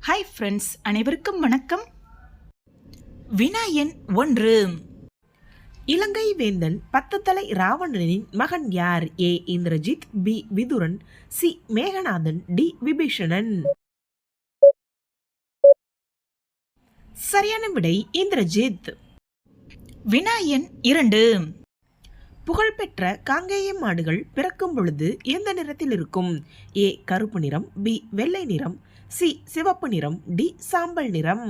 Hi friends, அனைவருக்கும் வணக்கம். வினா எண் 1. இலங்கை வேந்தன் 10 தலை ராவணனின் மகன் யார்? ஏ இந்திரஜித், பி விதுரன், சி மேகநாதன், டி விபீஷணன். சரியான விடை இந்திரஜித். வினா எண் 2. புகழ்பெற்ற காங்கேய மாடுகள் பிறக்கும் பொழுது எந்த நிறத்தில் இருக்கும்? ஏ கருப்பு நிறம், பி வெள்ளை நிறம், சி சிவப்பு நிறம், டி சாம்பல் நிறம்.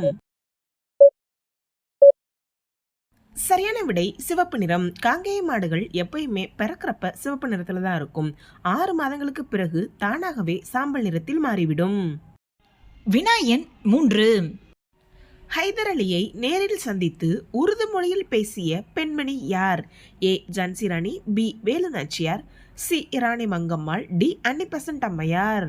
சரியான விடை சிவப்பு நிறம். காங்கேய மாடுகள் எப்பயுமே பிறக்கிறப்ப சிவப்பு நிறத்துல தான் இருக்கும். 6 மாதங்களுக்கு பிறகு தானாகவே சாம்பல் நிறத்தில் மாறிவிடும். வினா எண் 3. ஹைதர் அலியை நேரில் சந்தித்து உருது மொழியில் பேசிய பெண்மணி யார்? A Jhansi Rani, B Velu Nachiyar, C Rani Mangammal, D Annie Besant அம்மையார்.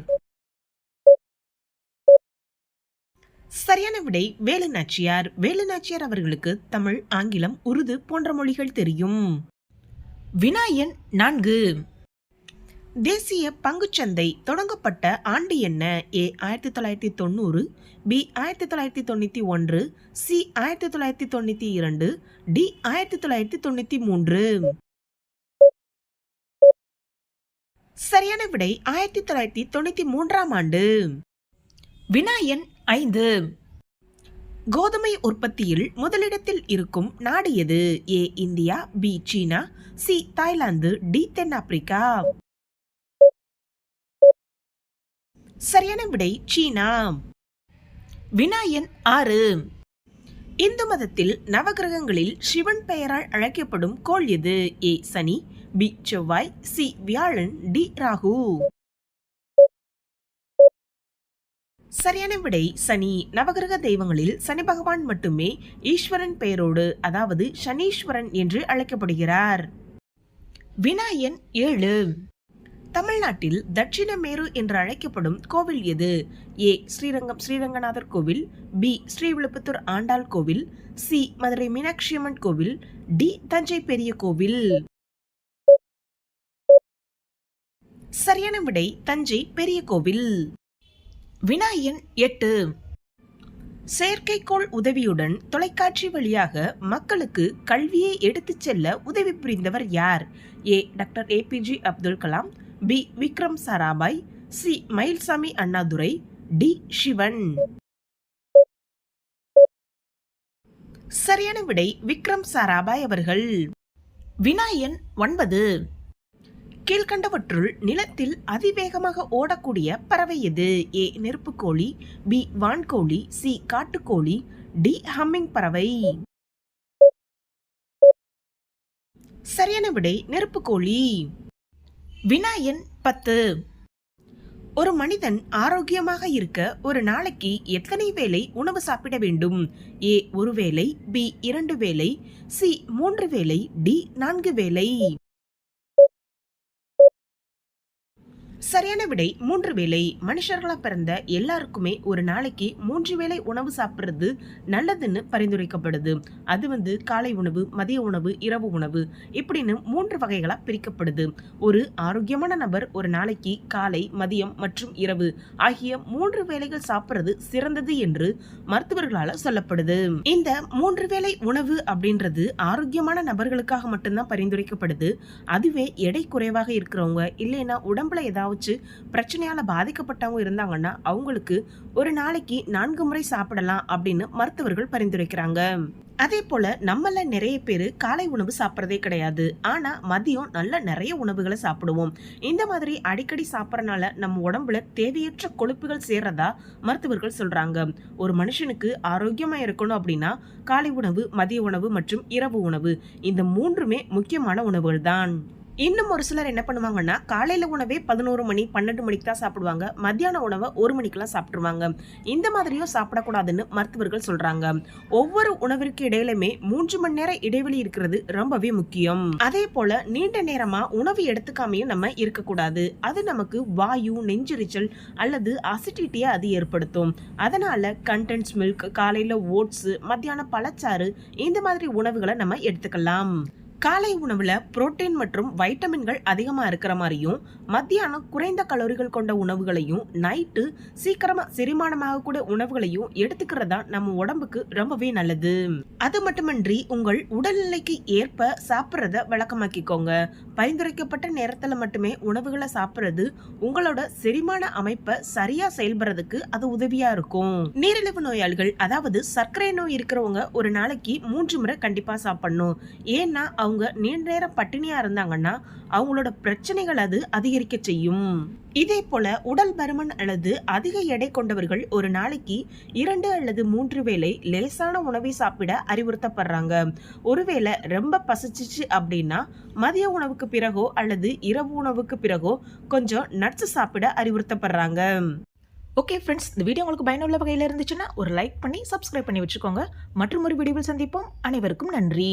சரியான விடை வேலு நாச்சியார். வேலு நாச்சியார் அவர்களுக்கு தமிழ், ஆங்கிலம், உருது போன்ற மொழிகள் தெரியும். வினா எண் 4. தேசிய பங்குச்சந்தை தொடங்கப்பட்ட ஆண்டு என்ன? ஏ 1990, பி 1991, சி 1992, டி 1993. சரியான விடை 1993ஆம் ஆண்டு. வினா எண் 5. கோதுமை உற்பத்தியில் முதலிடத்தில் இருக்கும் நாடு எது? ஏ இந்தியா, பி சீனா, சி தாய்லாந்து, டி தென்னாப்பிரிக்கா. சரியான விடை சீனா. வினா எண் 6. இந்து மதத்தில் நவகிரகங்களில் சிவன் பெயரால் அழைக்கப்படும் கோள் எது? ஏ சனி, பி செவ்வாய், சி வியாழன், டி ராகு. சரியான விடை சனி. நவகிரக தெய்வங்களில் சனி பகவான் மட்டுமே ஈஸ்வரன் பெயரோடு, அதாவது சனீஸ்வரன் என்று அழைக்கப்படுகிறார். வினா எண் 7. தமிழ்நாட்டில் தட்சிண மேரு என்று அழைக்கப்படும் கோவில் எது? ஏ ஸ்ரீரங்கநாதர் கோவில், பி ஸ்ரீவில்லிபுத்தூர் ஆண்டாள் கோவில், சி மதுரை மீனாட்சி அம்மன் கோவில், டி தஞ்சை பெரிய கோவில். சரியான விடை தஞ்சை பெரிய கோவில். வினா எண் 8. செயற்கைக்கோள் உதவியுடன் தொலைக்காட்சி வழியாக மக்களுக்கு கல்வியை எடுத்துச் செல்ல உதவி புரிந்தவர் யார்? A doctor APJ Abdul Kalam, B Vikram Sarabhai, C Mylswamy Annadurai, D Sivan. சரியான விடை விக்ரம் சாராபாய் அவர்கள். வினா எண் 9. கீழ்கண்டவற்றுள் நிலத்தில் அதிவேகமாக ஓடக்கூடிய பறவை எது? ஏ நெருப்புக்கோழி, பி வான்கோழி, சி காட்டுக்கோழி, டி ஹம்மிங் பறவை. சரியான விடை நெருப்புக்கோழி. வினா எண் 10. ஒரு மனிதன் ஆரோக்கியமாக இருக்க ஒரு நாளைக்கு எத்தனை வேளை உணவு சாப்பிட வேண்டும்? ஏ 1 வேளை, பி 2 வேளை, சி 3 வேளை, டி 4 வேளை. சரியான விடை 3 வேளை. மனுஷர்களா பிறந்த எல்லாருக்குமே ஒரு நாளைக்கு 3 வேளை உணவு சாப்பிடுறது நல்லதுன்னு பரிந்துரைக்கப்படுது. அது காலை உணவு, மதிய உணவு, இரவு உணவு இப்படின்னு 3 வகைகளா பிரிக்கப்படுது. ஒரு ஆரோக்கியமான நபர் ஒரு நாளைக்கு காலை, மதியம் மற்றும் இரவு ஆகிய 3 வேளைகள் சாப்பிடுறது சிறந்தது என்று மருத்துவர்களால சொல்லப்படுது. இந்த 3 வேளை உணவு அப்படின்றது ஆரோக்கியமான நபர்களுக்காக மட்டும்தான் பரிந்துரைக்கப்படுது. அதுவே எடை குறைவாக இருக்கிறவங்க, இல்லைன்னா உடம்புல ஏதாவது பிரச்சனையால பாதிக்கப்பட்டவங்க இருந்தாங்கன்னா அவங்களுக்கு ஒரு நாளைக்கு 4 முறை சாப்பிடலாம் அப்படின்னு மருத்துவர்கள் பரிந்துரைக்கிறாங்க. அதே போல நம்மள நிறைய பேரு காலை உணவு சாப்பிட்றதே கிடையாது. ஆனா மதியம் நல்ல நிறைய உணவுகளை சாப்பிடுவோம். இந்த மாதிரி அடிக்கடி சாப்பிட்றனால நம்ம உடம்புல தேவையற்ற கொழுப்புகள் சேர்றதா மருத்துவர்கள் சொல்றாங்க. ஒரு மனுஷனுக்கு ஆரோக்கியமா இருக்கணும் அப்படின்னா காலை உணவு, மதிய உணவு மற்றும் இரவு உணவு இந்த 3மே முக்கியமான உணவுகள் தான். இன்னும் ஒரு சிலர் என்ன பண்ணுவாங்கன்னா காலையில உணவே 11 மணி 12 மணிக்கு தான் சாப்பிடுவாங்க. மத்தியான உணவை 1 மணிக்கெல்லாம் சாப்பிடுவாங்க. இந்த மாதிரியும் சாப்பிடக்கூடாதுன்னு மருத்துவர்கள் சொல்றாங்க. ஒவ்வொரு உணவிற்கு இடையிலுமே 3 மணி நேரம் இடைவெளி இருக்கிறது ரொம்பவே முக்கியம். அதே போல நீண்ட நேரமா உணவு எடுத்துக்காமையும் நம்ம இருக்கக்கூடாது. அது நமக்கு வாயு, நெஞ்செரிச்சல் அல்லது அசிடிட்டியை அது ஏற்படுத்தும். அதனால கண்டென்ஸ் மில்க், காலையில ஓட்ஸ், மத்தியான பழச்சாறு இந்த மாதிரி உணவுகளை நம்ம எடுத்துக்கலாம். காலை உணவுல புரோட்டீன் மற்றும் வைட்டமின்கள் அதிகமா இருக்கிற மாதிரியும், மத்தியானம் குறைந்த கலோரிகள் கொண்ட உணவுகளையும், நைட்டு சீக்கிரமா செரிமானமாகக்கூடிய உணவுகளையும் எடுத்துக்கிறதா நம்ம உடம்புக்கு ரொம்பவே நல்லது. அது மட்டுமின்றி உங்கள் உடல்நிலைக்கு ஏற்ப சாப்பிட்றத வழக்கமாக்கிக்கோங்க. பரிந்துரைக்கப்பட்ட நேரத்துல மட்டுமே உணவுகளை சாப்பிட்றது உங்களோட செரிமான அமைப்பை சரியா செயல்படுறதுக்கு அது உதவியா இருக்கும். நீரிழிவு நோயாளிகள், அதாவது சர்க்கரை நோய் இருக்கிறவங்க ஒரு நாளைக்கு 3 முறை கண்டிப்பா சாப்பிடணும். ஏன்னா அவங்க நீண்ட நேரம் பட்டினியா இருந்தாங்கன்னா அவங்களோட பிரச்சனைகள் அது அதிகரிக்க செய்யும். இதே போல உடல் பருமன் அல்லது அதிக எடை கொண்டவர்கள் ஒரு நாளைக்கு 2 அல்லது 3 வேளை லேசான உணவை சாப்பிட அறிவுறுத்தப்படுறாங்க. ஒருவேளை ரொம்ப பசிச்சிச்சு அப்படின்னா மதிய உணவுக்கு பிறகோ அல்லது இரவு உணவுக்கு பிறகோ கொஞ்சம் நட்ஸ் சாப்பிட அறிவுறுத்தப்படுறாங்க. ஓகே ஃப்ரெண்ட்ஸ், இந்த வீடியோ உங்களுக்கு பயனுள்ள வகையில் இருந்துச்சுன்னா ஒரு லைக் பண்ணி சப்ஸ்கிரைப் பண்ணி வச்சுக்கோங்க. மற்றும் ஒரு வீடியோவில் சந்திப்போம். அனைவருக்கும் நன்றி.